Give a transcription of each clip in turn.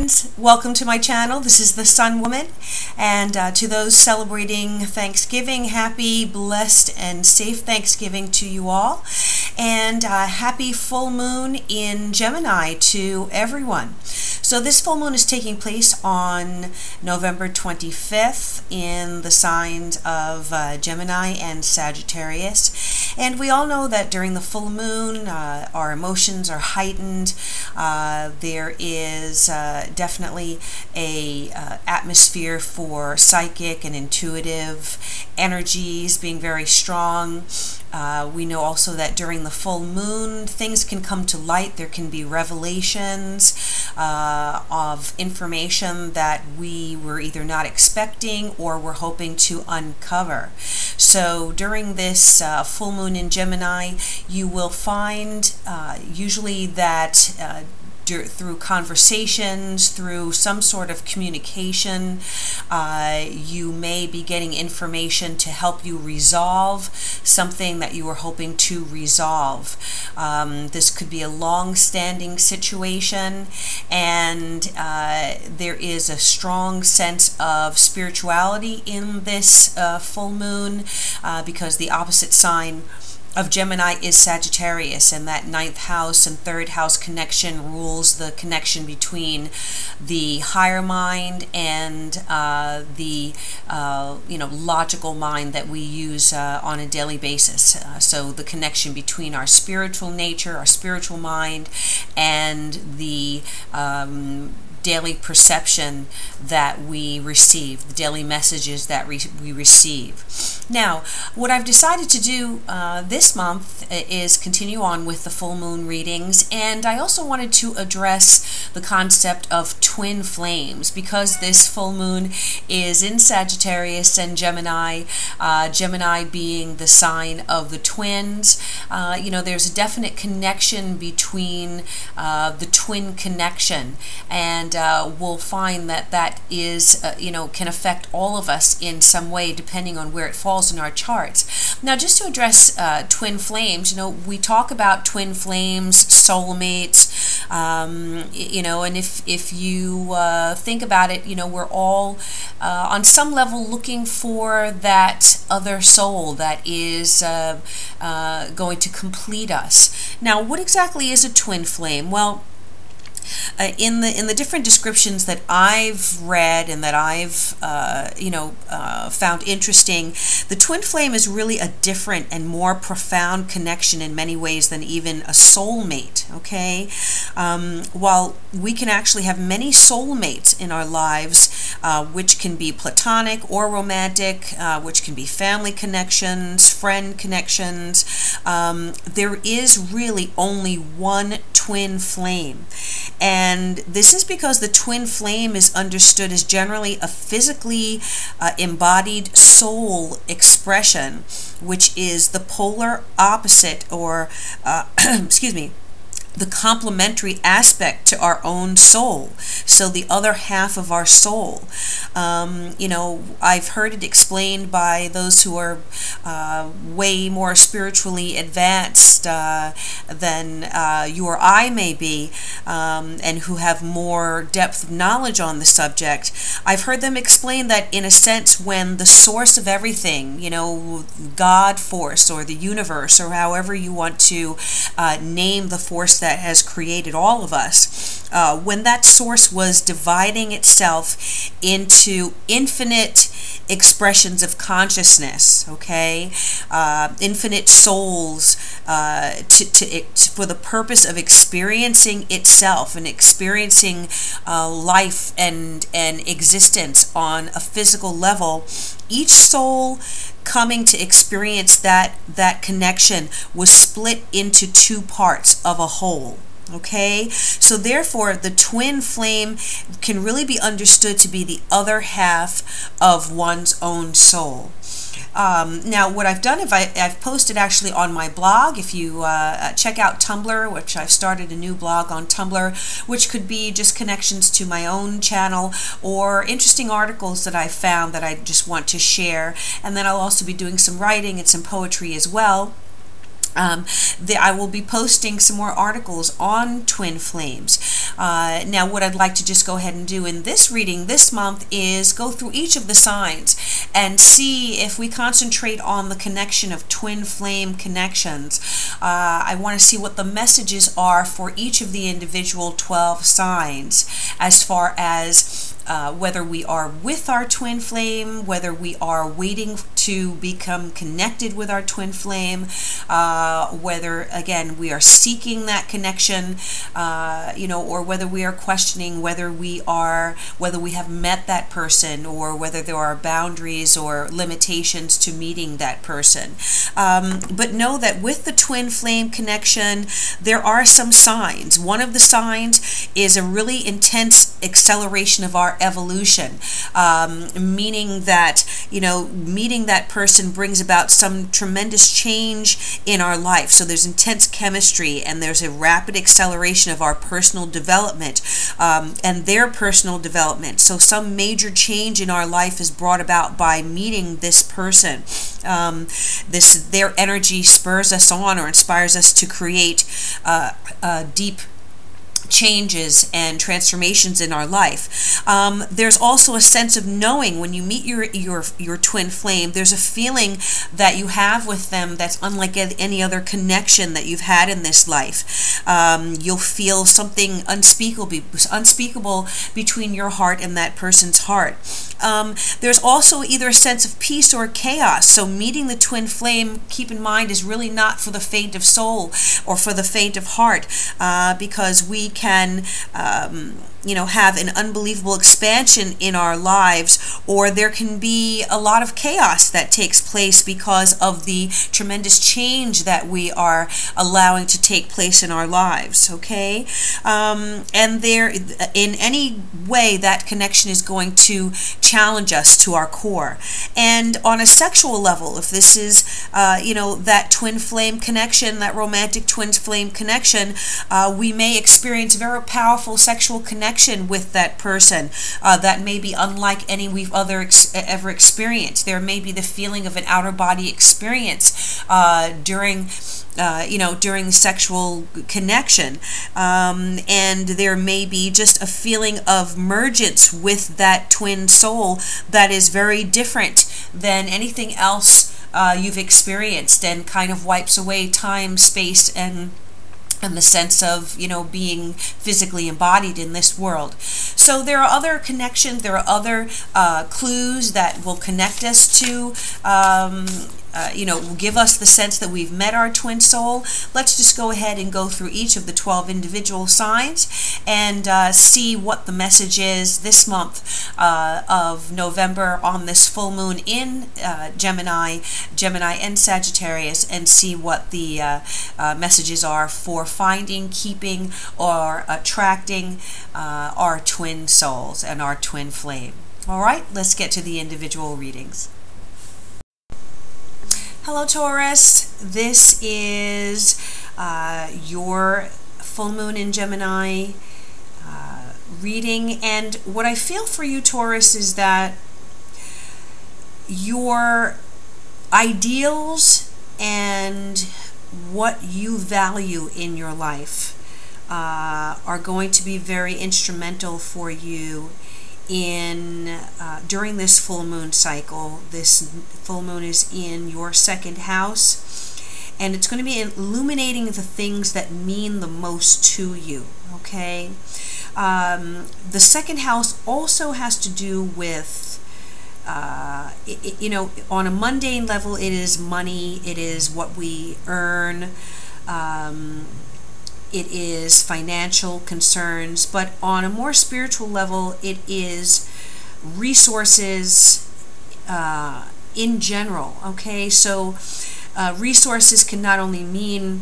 friends, welcome to my channel. This is the Sun Woman, and to those celebrating Thanksgiving, happy, blessed, and safe Thanksgiving to you all, and happy full moon in Gemini to everyone. So this full moon is taking place on November 25th in the signs of Gemini and Sagittarius, and we all know that during the full moon our emotions are heightened. There is definitely a atmosphere for psychic and intuitive energies being very strong. We know also that during the full moon things can come to light. There can be revelations of information that we were either not expecting or were hoping to uncover. So during this full moon in Gemini, you will find usually that through conversations, through some sort of communication, you may be getting information to help you resolve something that you were hoping to resolve. This could be a long-standing situation, and there is a strong sense of spirituality in this full moon because the opposite sign of Gemini is Sagittarius, and that 9th house and 3rd house connection rules the connection between the higher mind and the logical mind that we use on a daily basis. So the connection between our spiritual nature, our spiritual mind, and the daily perception that we receive, the daily messages that we receive. Now, what I've decided to do this month is continue on with the full moon readings, and I also wanted to address the concept of twin flames because this full moon is in Sagittarius and Gemini, Gemini being the sign of the twins. There's a definite connection between the twin connection, and we'll find that that is, can affect all of us in some way depending on where it falls in our charts. Now, just to address twin flames, we talk about twin flames, soulmates, and if you think about it, we're all on some level looking for that other soul that is going to complete us. Now, what exactly is a twin flame? Well, in the different descriptions that I've read and that I've found interesting, the twin flame is really a different and more profound connection in many ways than even a soulmate. Okay, while we can actually have many soulmates in our lives, which can be platonic or romantic, which can be family connections, friend connections, there is really only one twin flame. And this is because the twin flame is understood as generally a physically embodied soul expression, which is the polar opposite, or excuse me, the complementary aspect to our own soul. So the other half of our soul. I've heard it explained by those who are way more spiritually advanced than you or I may be, and who have more depth of knowledge on the subject. I've heard them explain that in a sense, when the source of everything, God force or the universe, or however you want to name the force that has created all of us, when that source was dividing itself into infinite expressions of consciousness, okay, infinite souls, for the purpose of experiencing itself and experiencing life and existence on a physical level, each soul coming to experience that connection was split into two parts of a whole. Okay, so therefore the twin flame can really be understood to be the other half of one's own soul. Now, what I've done, I've posted actually on my blog. If you check out Tumblr, which I've started a new blog on Tumblr, which could be just connections to my own channel or interesting articles that I found that I just want to share. And then I'll also be doing some writing and some poetry as well. I will be posting some more articles on twin flames. Now, what I'd like to just go ahead and do in this reading this month is go through each of the signs and see if we concentrate on the connection of twin flame connections. I want to see what the messages are for each of the individual 12 signs as far as whether we are with our twin flame, whether we are waiting to become connected with our twin flame, whether, again, we are seeking that connection, or whether we are questioning whether we have met that person, or whether there are boundaries or limitations to meeting that person. But know that with the twin flame connection, there are some signs. One of the signs is a really intense acceleration of our evolution, meaning that, meeting that person brings about some tremendous change in our life. So there's intense chemistry, and there's a rapid acceleration of our personal development and their personal development. So some major change in our life is brought about by meeting this person. Their energy spurs us on or inspires us to create deep changes and transformations in our life. There's also a sense of knowing when you meet your twin flame. There's a feeling that you have with them that's unlike any other connection that you've had in this life. You'll feel something unspeakable between your heart and that person's heart. There's also either a sense of peace or chaos. So meeting the twin flame, keep in mind, is really not for the faint of soul or for the faint of heart, because we can have an unbelievable expansion in our lives, or there can be a lot of chaos that takes place because of the tremendous change that we are allowing to take place in our lives, okay? And there, in any way, that connection is going to challenge us to our core. And on a sexual level, if this is, that twin flame connection, that romantic twin flame connection, we may experience very powerful sexual connection with that person that may be unlike any we've ever experienced. There may be the feeling of an outer body experience during the sexual connection, and there may be just a feeling of mergence with that twin soul that is very different than anything else you've experienced, and kind of wipes away time, space, and the sense of, being physically embodied in this world. So there are other connections, there are other clues that will connect us to, will give us the sense that we've met our twin soul. Let's just go ahead and go through each of the 12 individual signs and see what the message is this month of November on this full moon in Gemini and Sagittarius, and see what the messages are for finding, keeping, or attracting our twin souls and our twin flame. All right, let's get to the individual readings. Hello, Taurus. This is your full moon in Gemini reading, and what I feel for you, Taurus, is that your ideals and what you value in your life are going to be very instrumental for you in during this full moon cycle. This full moon is in your second house, and it's going to be illuminating the things that mean the most to you, okay? The second house also has to do with on a mundane level, it is money, it is what we earn, it is financial concerns, but on a more spiritual level, it is resources in general, okay? So resources can not only mean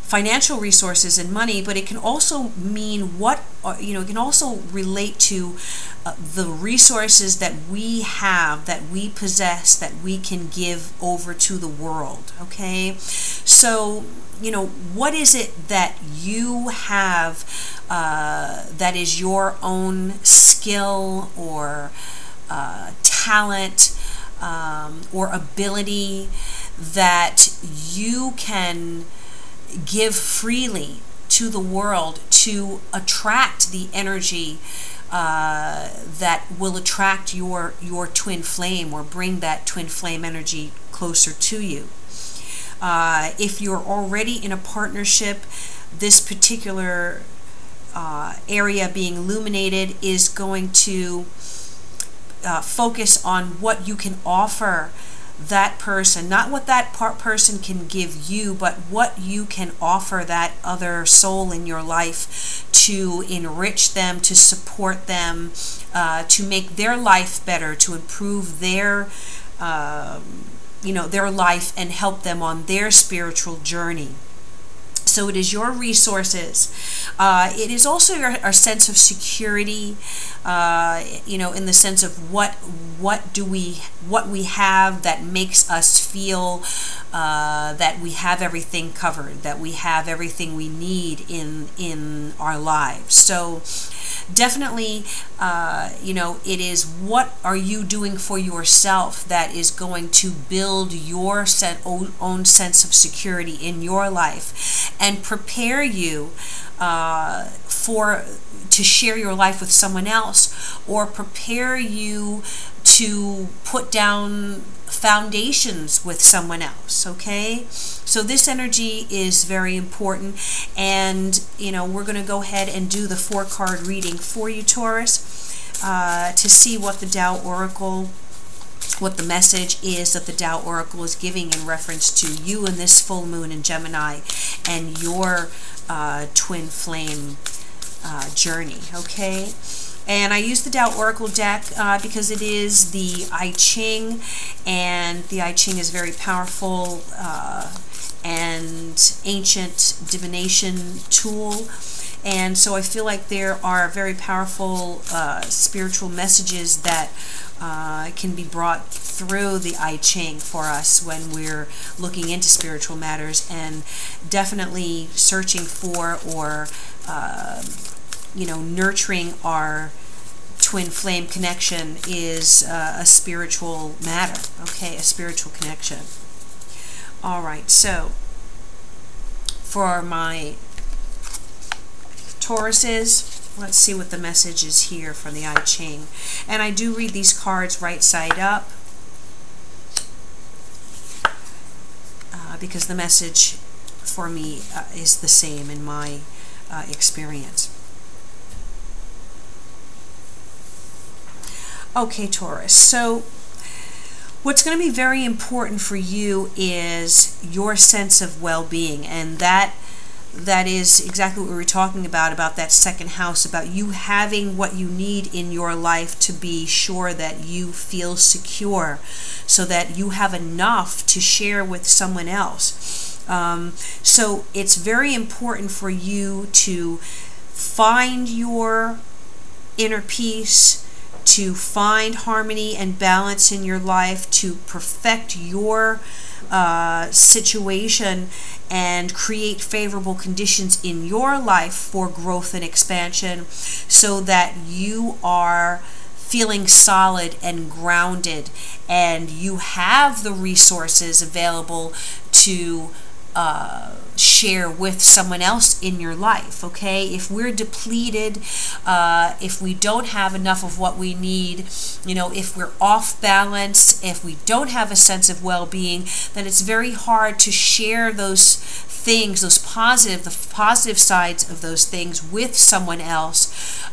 financial resources and money, but it can also mean it can also relate to the resources that we have, that we possess, that we can give over to the world, okay? So, what is it that you have that is your own skill or talent or ability that you can give freely to the world to attract the energy that will attract your twin flame, or bring that twin flame energy closer to you. If you're already in a partnership, this particular area being illuminated is going to focus on what you can offer that person, not what that person can give you, but what you can offer that other soul in your life to enrich them, to support them, to make their life better, to improve their their life and help them on their spiritual journey. So it is your resources. It is also our sense of security, in the sense of what we have that makes us feel that we have everything covered, that we have everything we need in our lives. So definitely, it is what are you doing for yourself that is going to build your own sense of security in your life and prepare you to share your life with someone else, or prepare you to put down foundations with someone else. Okay, so this energy is very important, and we're going to go ahead and do the 4-card reading for you, Taurus, to see what the Tao Oracle, what the message is that the Tao Oracle is giving in reference to you in this full moon in Gemini and your twin flame journey. Okay, and I use the Tao Oracle deck because it is the I Ching, and the I Ching is very powerful and ancient divination tool. And so I feel like there are very powerful spiritual messages that can be brought through the I Ching for us when we're looking into spiritual matters, and definitely searching for or nurturing our twin flame connection is a spiritual matter. Okay, a spiritual connection. All right, so for my Tauruses, let's see what the message is here from the I Ching. And I do read these cards right side up because the message for me is the same in my experience. Okay, Taurus, so what's going to be very important for you is your sense of well-being, and that is exactly what we were talking about that second house, about you having what you need in your life to be sure that you feel secure, so that you have enough to share with someone else. So it's very important for you to find your inner peace, to find harmony and balance in your life, to perfect your situation and create favorable conditions in your life for growth and expansion, so that you are feeling solid and grounded, and you have the resources available to share with someone else in your life. Okay, if we're depleted, if we don't have enough of what we need, if we're off balance, if we don't have a sense of well-being, then it's very hard to share those things, the positive sides of those things with someone else,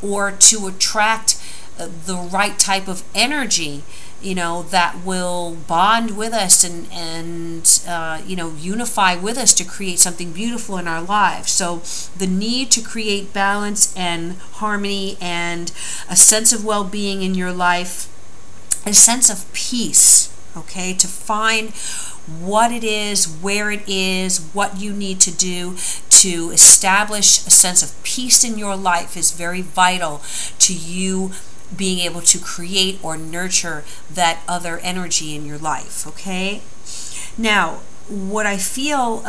or to attract the right type of energy that will bond with us and unify with us to create something beautiful in our lives. So the need to create balance and harmony and a sense of well-being in your life, a sense of peace, okay, to find what it is, where it is, what you need to do to establish a sense of peace in your life is very vital to you being able to create or nurture that other energy in your life. Okay, now what I feel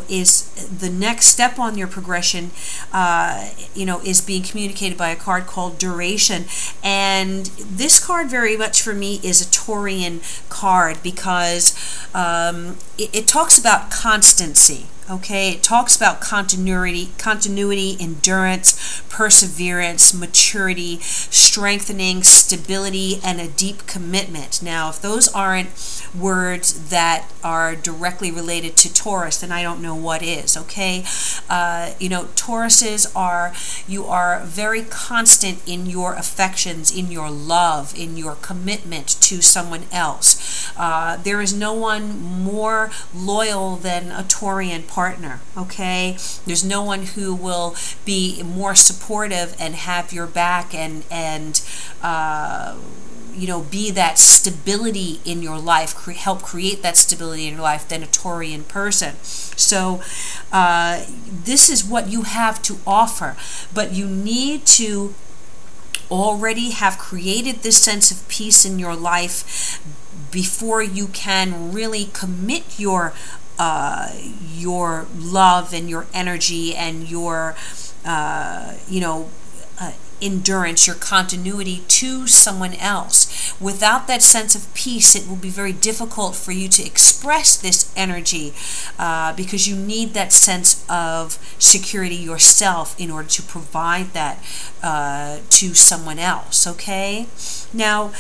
is the next step on your progression is being communicated by a card called Duration, and this card very much for me is a Taurian card because it talks about constancy. Okay, it talks about continuity, endurance, perseverance, maturity, strengthening, stability, and a deep commitment. Now, if those aren't words that are directly related to Taurus, then I don't know what is, okay? You know, Tauruses you are very constant in your affections, in your love, in your commitment to someone else. There is no one more loyal than a Taurian partner, okay? There's no one who will be more supportive and have your back and you know, be that stability in your life, help create that stability in your life than a Taurian person. So this is what you have to offer, but you need to already have created this sense of peace in your life before you can really commit your love and your energy and your you know, endurance, your continuity to someone else. Without that sense of peace, it will be very difficult for you to express this energy because you need that sense of security yourself in order to provide that to someone else, okay? Now,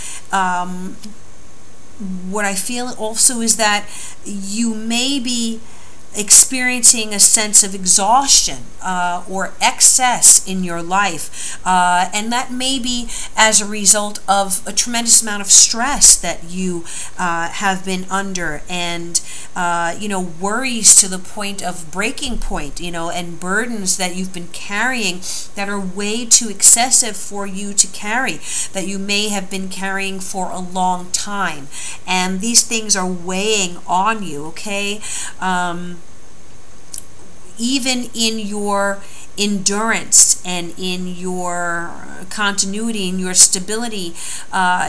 what I feel also is that you may be experiencing a sense of exhaustion or excess in your life, and that may be as a result of a tremendous amount of stress that you have been under, and you know, worries to the point of breaking point, you know, and burdens that you've been carrying that are way too excessive for you to carry, that you may have been carrying for a long time, and these things are weighing on you, okay? Even in your endurance and in your continuity and your stability,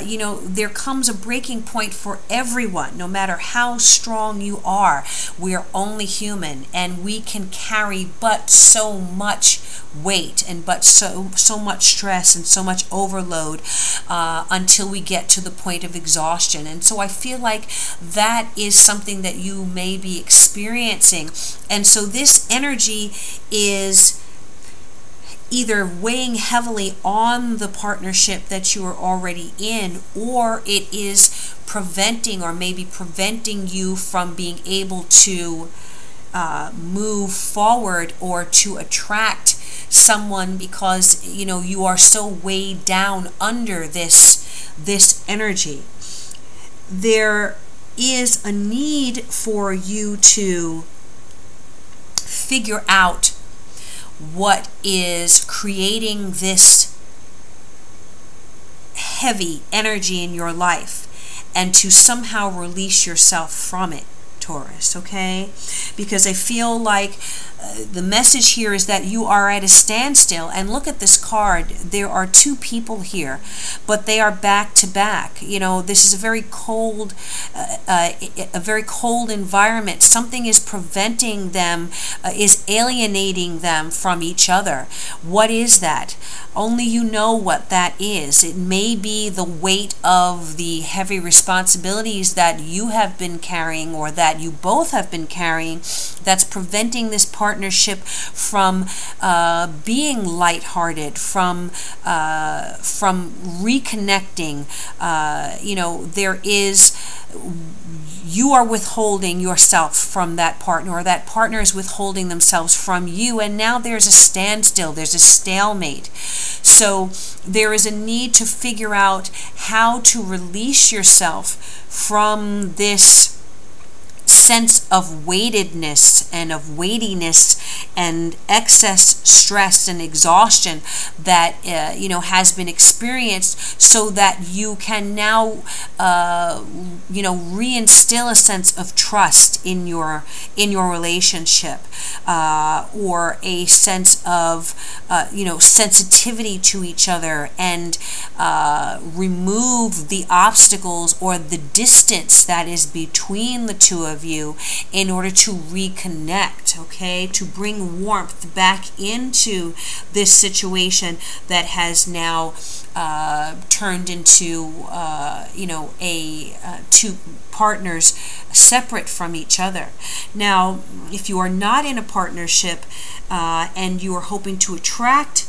you know, there comes a breaking point for everyone. No matter how strong you are, we are only human, and we can carry but so much weight and but so much stress and so much overload until we get to the point of exhaustion. And so I feel like that is something that you may be experiencing, and so this energy is either weighing heavily on the partnership that you are already in, or it is preventing or maybe preventing you from being able to move forward or to attract someone, because you know, you are so weighed down under this energy. There is a need for you to figure out what is creating this heavy energy in your life, and to somehow release yourself from it, Taurus, okay? Because I feel like the message here is that you are at a standstill. And look at this card. There are two people here, but they are back to back. You know, this is a very cold environment. Something is preventing them, is alienating them from each other. What is that? Only you know what that is. It may be the weight of the heavy responsibilities that you have been carrying, or that you both have been carrying, that's preventing this partnership from being lighthearted, from reconnecting. You know, there is, you are withholding yourself from that partner, or that partner is withholding themselves from you, and now there's a standstill, there's a stalemate. So there is a need to figure out how to release yourself from this sense of weightedness and of weightiness and excess stress and exhaustion that you know, has been experienced, so that you can now you know, reinstill a sense of trust in your relationship, or a sense of you know, sensitivity to each other, and remove the obstacles or the distance that is between the two of you in order to reconnect, okay, to bring warmth back into this situation that has now turned into two partners separate from each other. Now, if you are not in a partnership and you are hoping to attract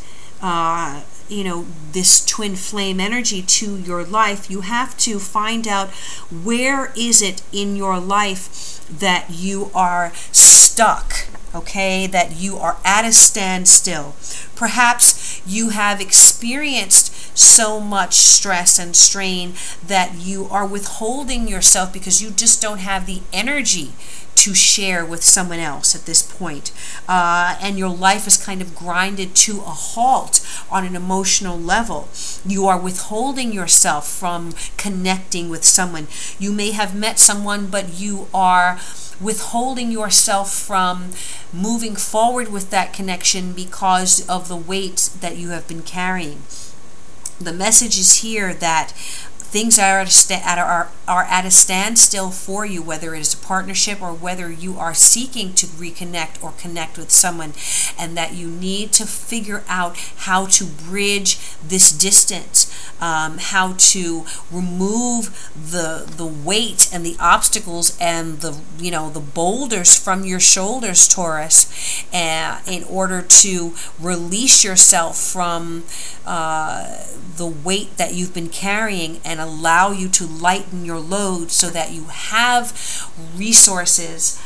this twin flame energy to your life, you have to find out where is it in your life that you are stuck, okay, that you are at a standstill. Perhaps you have experienced so much stress and strain that you are withholding yourself because you just don't have the energy to share with someone else at this point. And your life is kind of grinded to a halt on an emotional level. You are withholding yourself from connecting with someone. You may have met someone, but you are withholding yourself from moving forward with that connection because of the weight that you have been carrying. The message is here that things are at a standstill for you, whether it is a partnership or whether you are seeking to reconnect or connect with someone, and that you need to figure out how to bridge this distance, how to remove the weight and the obstacles and the boulders from your shoulders, Taurus, in order to release yourself from the weight that you've been carrying and allow you to lighten your load so that you have resources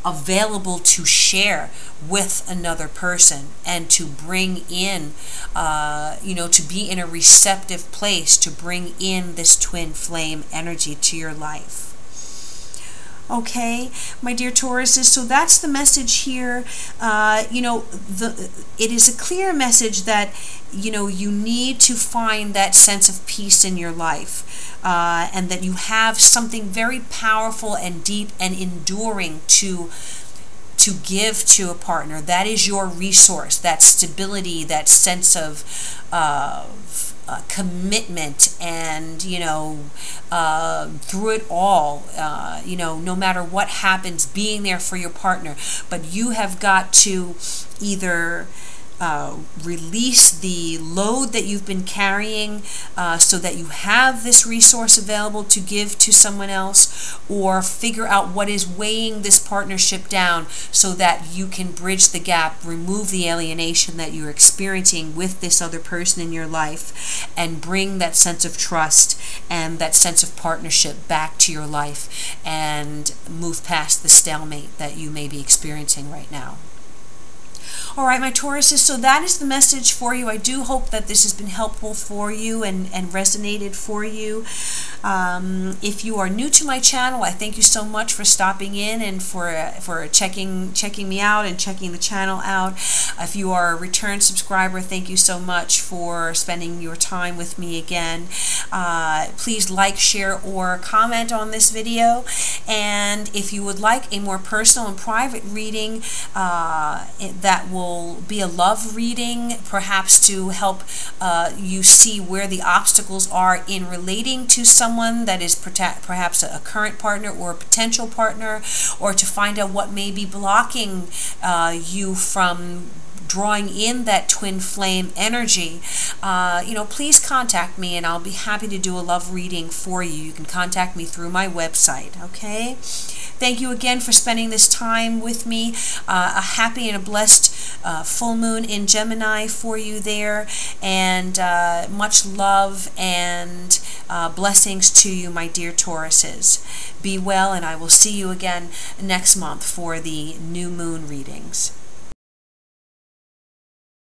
available to share with another person and to bring in, to be in a receptive place to bring in this twin flame energy to your life. Okay, my dear Tauruses, so that's the message here. It is a clear message that you need to find that sense of peace in your life, and that you have something very powerful and deep and enduring to give to a partner. That is your resource, that stability, that sense of commitment, and through it all, no matter what happens, being there for your partner. But you have got to either release the load that you've been carrying so that you have this resource available to give to someone else, or figure out what is weighing this partnership down so that you can bridge the gap, remove the alienation that you're experiencing with this other person in your life, and bring that sense of trust and that sense of partnership back to your life and move past the stalemate that you may be experiencing right now. All right, my Tauruses, so that is the message for you. I do hope that this has been helpful for you and resonated for you. If you are new to my channel, I thank you so much for stopping in and for checking me out and checking the channel out. If you are a return subscriber, thank you so much for spending your time with me again. Please like, share, or comment on this video. And if you would like a more personal and private reading that will be a love reading, perhaps to help you see where the obstacles are in relating to someone that is perhaps a current partner or a potential partner, or to find out what may be blocking you from drawing in that twin flame energy, please contact me and I'll be happy to do a love reading for you. You can contact me through my website, okay? Thank you again for spending this time with me. A happy and a blessed full moon in Gemini for you there, and much love and blessings to you, my dear Tauruses. Be well, and I will see you again next month for the new moon readings.